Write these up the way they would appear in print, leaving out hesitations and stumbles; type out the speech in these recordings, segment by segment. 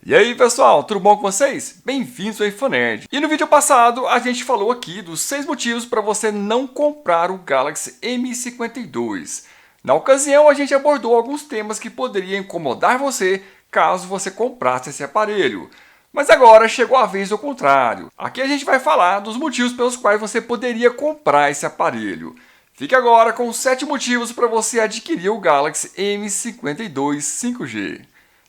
E aí pessoal, tudo bom com vocês? Bem-vindos ao InfoNerd. E no vídeo passado a gente falou aqui dos 6 motivos para você não comprar o Galaxy M52. Na ocasião a gente abordou alguns temas que poderiam incomodar você caso você comprasse esse aparelho. Mas agora chegou a vez do contrário. Aqui a gente vai falar dos motivos pelos quais você poderia comprar esse aparelho. Fique agora com os 7 motivos para você adquirir o Galaxy M52 5G.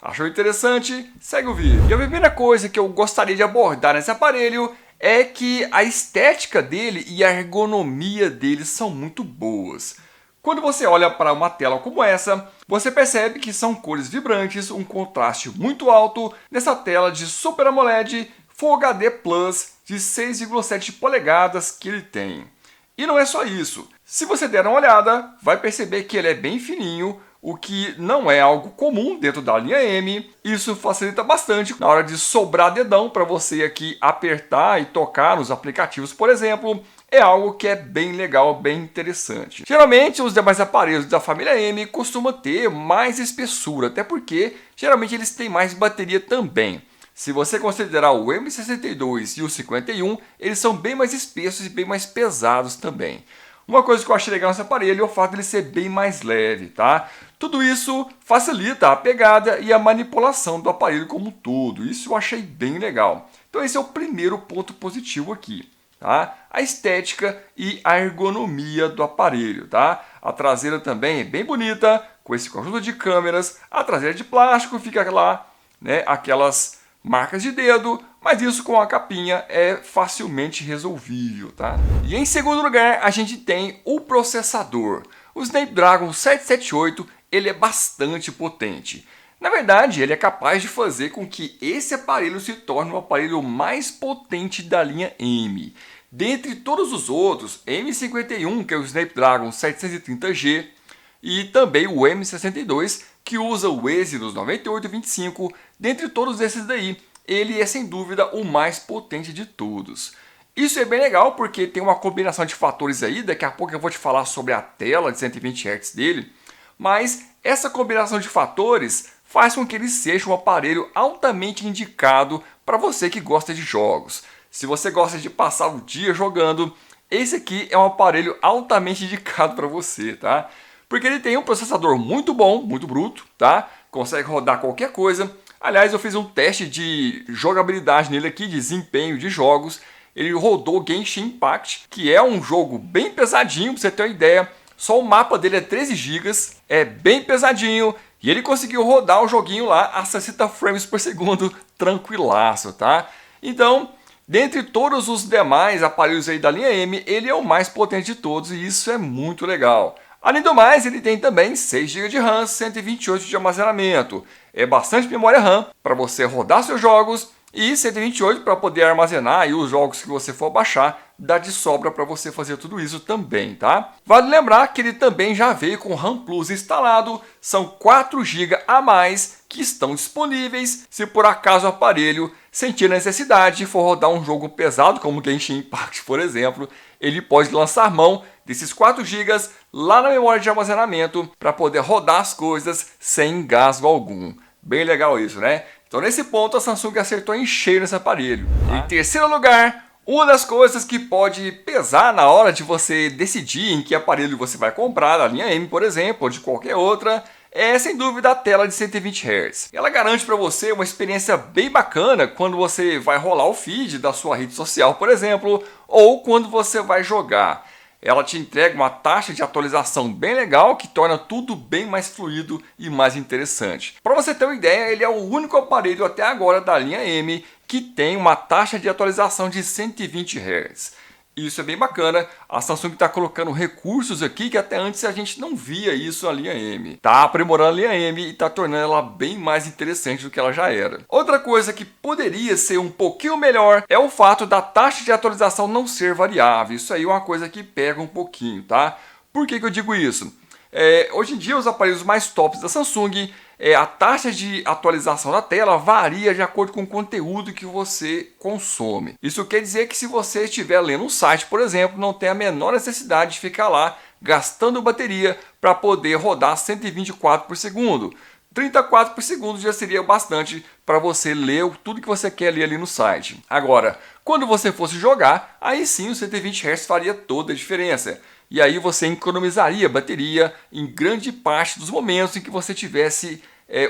Achou interessante? Segue o vídeo. E a primeira coisa que eu gostaria de abordar nesse aparelho é que a estética dele e a ergonomia dele são muito boas. Quando você olha para uma tela como essa, você percebe que são cores vibrantes, um contraste muito alto nessa tela de Super AMOLED Full HD Plus de 6,7 polegadas que ele tem. E não é só isso. Se você der uma olhada, vai perceber que ele é bem fininho, o que não é algo comum dentro da linha M. Isso facilita bastante na hora de sobrar dedão para você aqui apertar e tocar nos aplicativos, por exemplo. É algo que é bem legal, bem interessante. Geralmente os demais aparelhos da família M costumam ter mais espessura, até porque geralmente eles têm mais bateria também. Se você considerar o M62 e o 51, eles são bem mais espessos e bem mais pesados também. Uma coisa que eu achei legal nesse aparelho é o fato de ele ser bem mais leve, tá? Tudo isso facilita a pegada e a manipulação do aparelho como um todo. Isso eu achei bem legal. Então esse é o primeiro ponto positivo aqui, tá? A estética e a ergonomia do aparelho, tá? A traseira também é bem bonita, com esse conjunto de câmeras. A traseira de plástico fica lá, né? Aquelas marcas de dedo, mas isso com a capinha é facilmente resolvível, tá? E em segundo lugar, a gente tem o processador. O Snapdragon 778, ele é bastante potente. Na verdade, ele é capaz de fazer com que esse aparelho se torne o aparelho mais potente da linha M. Dentre todos os outros, M51, que é o Snapdragon 730G, e também o M62, que usa o Exynos 9825, dentre todos esses daí, ele é sem dúvida o mais potente de todos. Isso é bem legal porque tem uma combinação de fatores aí, daqui a pouco eu vou te falar sobre a tela de 120 Hz dele, mas essa combinação de fatores faz com que ele seja um aparelho altamente indicado para você que gosta de jogos. Se você gosta de passar o dia jogando, esse aqui é um aparelho altamente indicado para você, tá? Porque ele tem um processador muito bom, muito bruto, tá? Consegue rodar qualquer coisa. Aliás, eu fiz um teste de jogabilidade nele aqui, de desempenho de jogos. Ele rodou Genshin Impact, que é um jogo bem pesadinho, pra você ter uma ideia. Só o mapa dele é 13 GB, é bem pesadinho. E ele conseguiu rodar o joguinho lá a 60 frames por segundo, tranquilaço, tá? Então, dentre todos os demais aparelhos aí da linha M, ele é o mais potente de todos e isso é muito legal. Além do mais, ele tem também 6 GB de RAM, 128 de armazenamento. É bastante memória RAM para você rodar seus jogos e 128 para poder armazenar aí os jogos que você for baixar. Dá de sobra para você fazer tudo isso também, tá? Vale lembrar que ele também já veio com RAM Plus instalado. São 4 GB a mais que estão disponíveis se por acaso o aparelho sentir necessidade de for rodar um jogo pesado como Genshin Impact, por exemplo. Ele pode lançar mão desses 4 GB lá na memória de armazenamento para poder rodar as coisas sem engasgo algum. Bem legal isso, né? Então nesse ponto a Samsung acertou em cheio nesse aparelho. Em terceiro lugar, uma das coisas que pode pesar na hora de você decidir em que aparelho você vai comprar, da linha M por exemplo, ou de qualquer outra, é sem dúvida a tela de 120 Hz. Ela garante para você uma experiência bem bacana quando você vai rolar o feed da sua rede social, por exemplo, ou quando você vai jogar. Ela te entrega uma taxa de atualização bem legal que torna tudo bem mais fluido e mais interessante. Para você ter uma ideia, ele é o único aparelho até agora da linha M que tem uma taxa de atualização de 120 Hz. Isso é bem bacana, a Samsung está colocando recursos aqui que até antes a gente não via isso na linha M. Está aprimorando a linha M e está tornando ela bem mais interessante do que ela já era. Outra coisa que poderia ser um pouquinho melhor é o fato da taxa de atualização não ser variável. Isso aí é uma coisa que pega um pouquinho, tá? Por que eu digo isso? Hoje em dia os aparelhos mais tops da Samsung, a taxa de atualização da tela varia de acordo com o conteúdo que você consome. Isso quer dizer que se você estiver lendo um site, por exemplo, não tem a menor necessidade de ficar lá gastando bateria para poder rodar 124 por segundo. 34 por segundo já seria bastante para você ler tudo que você quer ler ali no site. Agora, quando você fosse jogar, aí sim o 120 Hz faria toda a diferença. E aí você economizaria bateria em grande parte dos momentos em que você estivesse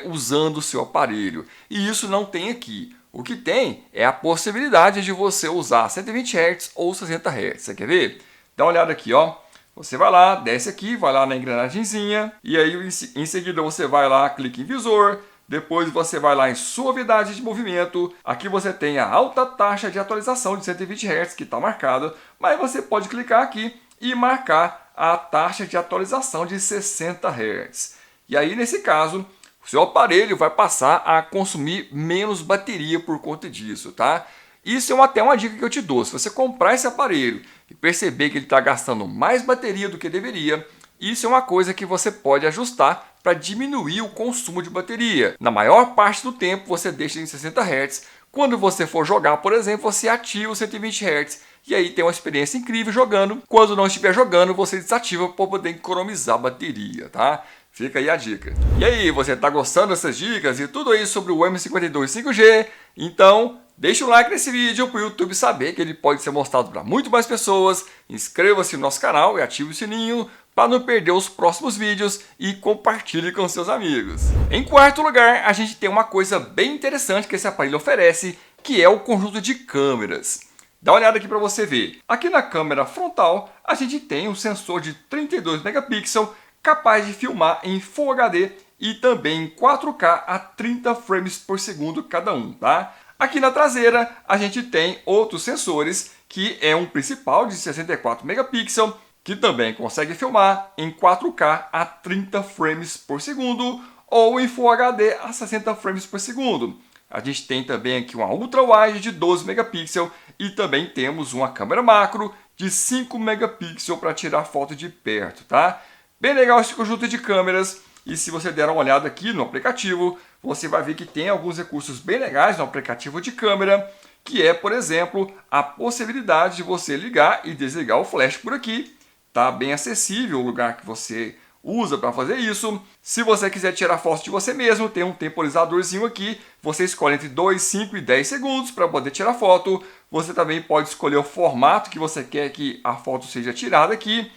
usando o seu aparelho. E isso não tem aqui. O que tem é a possibilidade de você usar 120 Hz ou 60 Hz. Você quer ver? Dá uma olhada aqui, ó. Você vai lá, desce aqui, vai lá na engrenagemzinha, e aí em seguida você vai lá, clica em visor, depois você vai lá em suavidade de movimento, aqui você tem a alta taxa de atualização de 120 Hz que está marcada, mas você pode clicar aqui e marcar a taxa de atualização de 60 Hz. E aí nesse caso, o seu aparelho vai passar a consumir menos bateria por conta disso, tá? Isso é até uma dica que eu te dou. Se você comprar esse aparelho e perceber que ele está gastando mais bateria do que deveria, isso é uma coisa que você pode ajustar para diminuir o consumo de bateria. Na maior parte do tempo você deixa em 60 Hz. Quando você for jogar, por exemplo, você ativa o 120 Hz e aí tem uma experiência incrível jogando. Quando não estiver jogando, você desativa para poder economizar bateria, tá? Fica aí a dica. E aí, você está gostando dessas dicas e tudo aí sobre o M52 5G? Então, deixa o like nesse vídeo para o YouTube saber que ele pode ser mostrado para muito mais pessoas. Inscreva-se no nosso canal e ative o sininho para não perder os próximos vídeos e compartilhe com seus amigos. Em quarto lugar, a gente tem uma coisa bem interessante que esse aparelho oferece, que é o conjunto de câmeras. Dá uma olhada aqui para você ver. Aqui na câmera frontal, a gente tem um sensor de 32 megapixels capaz de filmar em Full HD e também em 4K a 30 frames por segundo cada um, tá? Aqui na traseira a gente tem outros sensores, que é um principal de 64 megapixels, que também consegue filmar em 4K a 30 frames por segundo ou em Full HD a 60 frames por segundo. A gente tem também aqui uma ultra wide de 12 megapixels e também temos uma câmera macro de 5 megapixels para tirar foto de perto, tá? Bem legal esse conjunto de câmeras, e se você der uma olhada aqui no aplicativo, você vai ver que tem alguns recursos bem legais no aplicativo de câmera, que é, por exemplo, a possibilidade de você ligar e desligar o flash por aqui. Tá bem acessível o lugar que você usa para fazer isso. Se você quiser tirar foto de você mesmo, tem um temporizadorzinho aqui. Você escolhe entre 2, 5 e 10 segundos para poder tirar foto. Você também pode escolher o formato que você quer que a foto seja tirada aqui.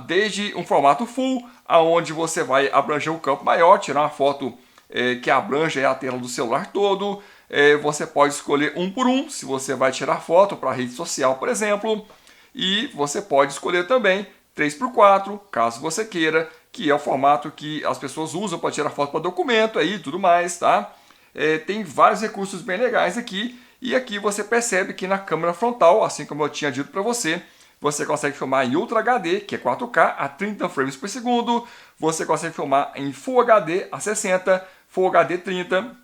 Desde um formato full, onde você vai abranger o campo maior, tirar uma foto que abranja a tela do celular todo. Você pode escolher um por um, se você vai tirar foto para rede social, por exemplo. E você pode escolher também 3x4, caso você queira, que é o formato que as pessoas usam para tirar foto para documento aí e tudo mais, tá? Tem vários recursos bem legais aqui. E aqui você percebe que na câmera frontal, assim como eu tinha dito para você, você consegue filmar em Ultra HD, que é 4K, a 30 frames por segundo. Você consegue filmar em Full HD a 60, Full HD 30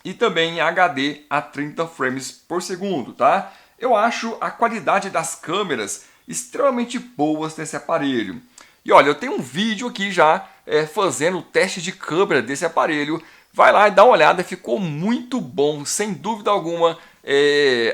e também em HD a 30 frames por segundo, tá? Eu acho a qualidade das câmeras extremamente boas nesse aparelho. E olha, eu tenho um vídeo aqui já fazendo o teste de câmera desse aparelho. Vai lá e dá uma olhada, ficou muito bom, sem dúvida alguma.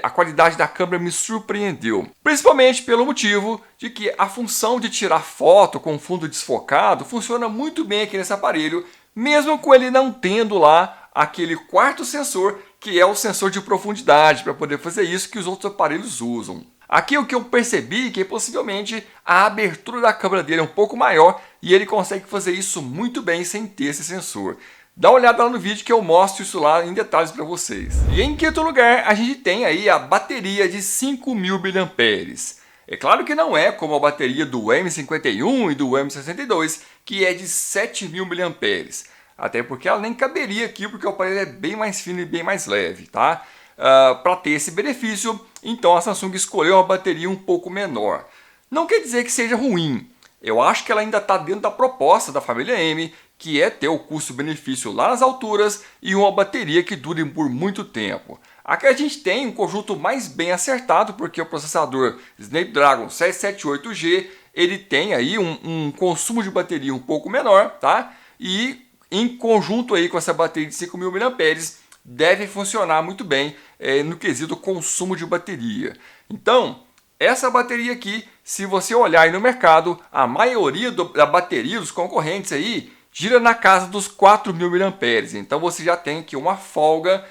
A qualidade da câmera me surpreendeu, principalmente pelo motivo de que a função de tirar foto com fundo desfocado funciona muito bem aqui nesse aparelho, mesmo com ele não tendo lá aquele quarto sensor, que é o sensor de profundidade, para poder fazer isso que os outros aparelhos usam. Aqui o que eu percebi é que possivelmente a abertura da câmera dele é um pouco maior e ele consegue fazer isso muito bem sem ter esse sensor. Dá uma olhada lá no vídeo que eu mostro isso lá em detalhes para vocês. E em quinto lugar, a gente tem aí a bateria de 5.000 mAh. É claro que não é como a bateria do M51 e do M62, que é de 7.000 mAh. Até porque ela nem caberia aqui, porque o aparelho é bem mais fino e bem mais leve, tá? Para ter esse benefício, então a Samsung escolheu uma bateria um pouco menor. Não quer dizer que seja ruim. Eu acho que ela ainda está dentro da proposta da família M, que é ter o custo-benefício lá nas alturas e uma bateria que dure por muito tempo. Aqui a gente tem um conjunto mais bem acertado, porque o processador Snapdragon 778G, ele tem aí um consumo de bateria um pouco menor, tá? E em conjunto aí com essa bateria de 5.000 mAh, deve funcionar muito bem no quesito consumo de bateria. Então, essa bateria aqui, se você olhar aí no mercado, a maioria da bateria dos concorrentes aí gira na casa dos 4.000 mAh. Então você já tem aqui uma folga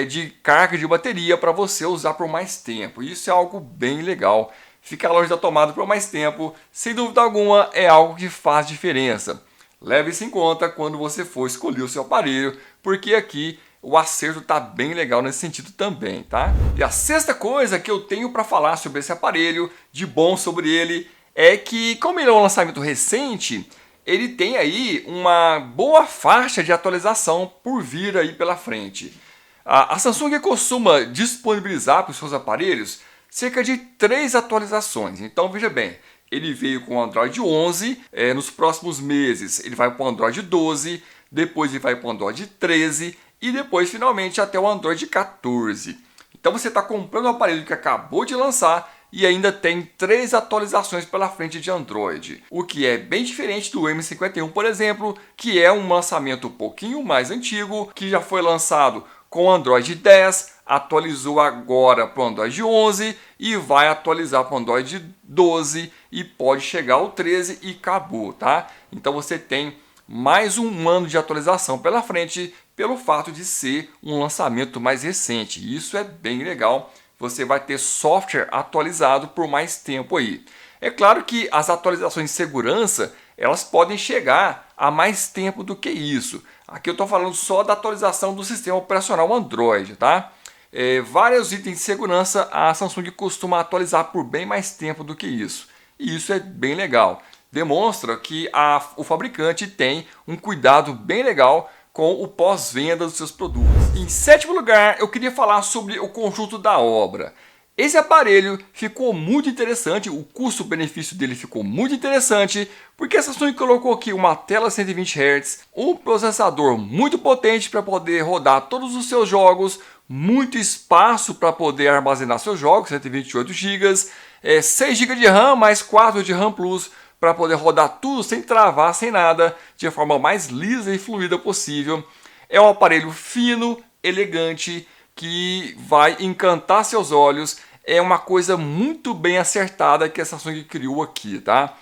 de carga de bateria para você usar por mais tempo. Isso é algo bem legal. Ficar longe da tomada por mais tempo, sem dúvida alguma, é algo que faz diferença. Leve isso em conta quando você for escolher o seu aparelho, porque aqui o acerto está bem legal nesse sentido também, tá? E a sexta coisa que eu tenho para falar sobre esse aparelho, de bom sobre ele, é que, como ele é um lançamento recente, ele tem aí uma boa faixa de atualização por vir aí pela frente. A Samsung costuma disponibilizar para os seus aparelhos cerca de 3 atualizações. Então veja bem, ele veio com o Android 11, nos próximos meses ele vai para o Android 12, depois ele vai para o Android 13 e depois finalmente até o Android 14. Então você está comprando um aparelho que acabou de lançar e ainda tem 3 atualizações pela frente de Android. O que é bem diferente do M51, por exemplo, que é um lançamento um pouquinho mais antigo, que já foi lançado com o Android 10, atualizou agora para o Android 11 e vai atualizar para o Android 12 e pode chegar ao 13 e acabou, tá? Então você tem mais um ano de atualização pela frente pelo fato de ser um lançamento mais recente. Isso é bem legal. Você vai ter software atualizado por mais tempo aí. É claro que as atualizações de segurança elas podem chegar a mais tempo do que isso. Aqui eu estou falando só da atualização do sistema operacional Android, tá? Vários itens de segurança a Samsung costuma atualizar por bem mais tempo do que isso. E isso é bem legal. Demonstra que o fabricante tem um cuidado bem legal com o pós-venda dos seus produtos. Em sétimo lugar, eu queria falar sobre o conjunto da obra. Esse aparelho ficou muito interessante, o custo-benefício dele ficou muito interessante, porque a Samsung colocou aqui uma tela 120 Hz, um processador muito potente para poder rodar todos os seus jogos, muito espaço para poder armazenar seus jogos, 128 GB, 6 GB de RAM mais 4 de RAM Plus, para poder rodar tudo sem travar, sem nada, de forma mais lisa e fluida possível. É um aparelho fino, elegante, que vai encantar seus olhos. É uma coisa muito bem acertada que a Samsung criou aqui, tá?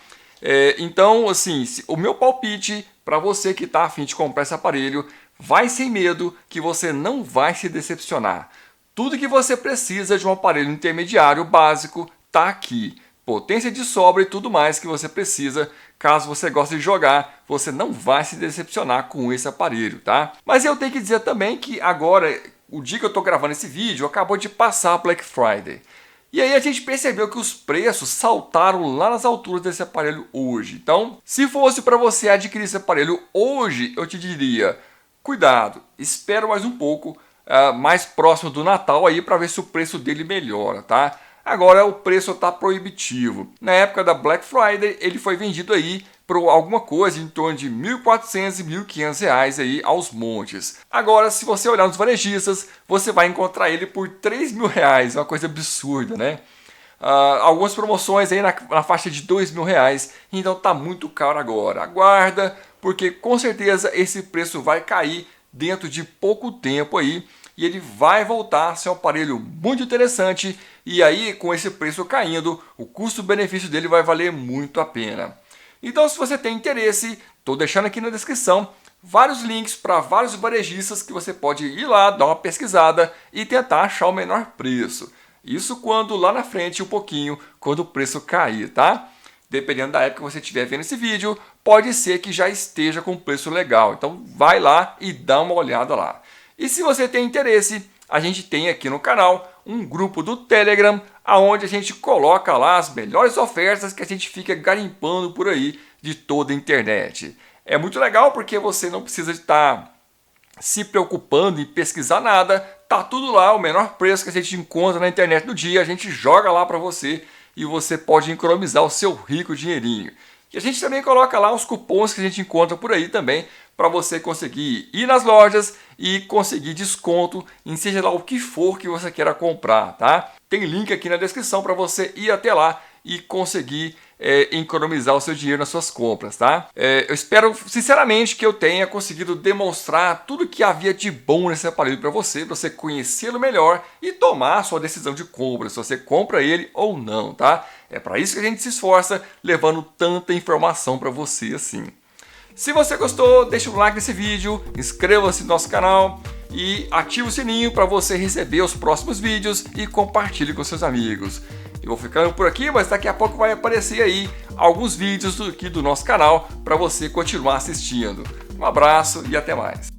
Então, assim, o meu palpite para você que está a fim de comprar esse aparelho, vai sem medo que você não vai se decepcionar. Tudo que você precisa de um aparelho intermediário básico está aqui. Potência de sobra e tudo mais que você precisa. Caso você goste de jogar, você não vai se decepcionar com esse aparelho, tá? Mas eu tenho que dizer também que agora, o dia que eu estou gravando esse vídeo, acabou de passar a Black Friday. E aí a gente percebeu que os preços saltaram lá nas alturas desse aparelho hoje. Então, se fosse para você adquirir esse aparelho hoje, eu te diria, cuidado, espera mais um pouco, mais próximo do Natal aí para ver se o preço dele melhora, tá? Agora o preço está proibitivo. Na época da Black Friday ele foi vendido aí por alguma coisa em torno de R$ 1.400 e R$ 1.500 aí aos montes. Agora, se você olhar nos varejistas, você vai encontrar ele por R$ 3.000, uma coisa absurda, né? Algumas promoções aí na faixa de R$ 2.000, então tá muito caro agora. Aguarda, porque com certeza esse preço vai cair dentro de pouco tempo aí e ele vai voltar a ser um aparelho muito interessante e aí com esse preço caindo, o custo-benefício dele vai valer muito a pena. Então se você tem interesse, estou deixando aqui na descrição vários links para vários varejistas que você pode ir lá, dar uma pesquisada e tentar achar o menor preço. Isso quando lá na frente um pouquinho, quando o preço cair, tá? Dependendo da época que você estiver vendo esse vídeo, pode ser que já esteja com preço legal. Então vai lá e dá uma olhada lá. E se você tem interesse, a gente tem aqui no canal um grupo do Telegram, onde a gente coloca lá as melhores ofertas que a gente fica garimpando por aí de toda a internet. É muito legal porque você não precisa estar se preocupando em pesquisar nada, tá tudo lá, o menor preço que a gente encontra na internet do dia, a gente joga lá para você e você pode economizar o seu rico dinheirinho. E a gente também coloca lá os cupons que a gente encontra por aí também, para você conseguir ir nas lojas e conseguir desconto em seja lá o que for que você queira comprar, tá? Tem link aqui na descrição para você ir até lá e conseguir economizar o seu dinheiro nas suas compras, tá? Eu espero sinceramente que eu tenha conseguido demonstrar tudo que havia de bom nesse aparelho para você conhecê-lo melhor e tomar a sua decisão de compra, se você compra ele ou não, tá? É para isso que a gente se esforça, levando tanta informação para você assim. Se você gostou, deixa um like nesse vídeo, inscreva-se no nosso canal e ative o sininho para você receber os próximos vídeos e compartilhe com seus amigos. Eu vou ficando por aqui, mas daqui a pouco vai aparecer aí alguns vídeos aqui do nosso canal para você continuar assistindo. Um abraço e até mais.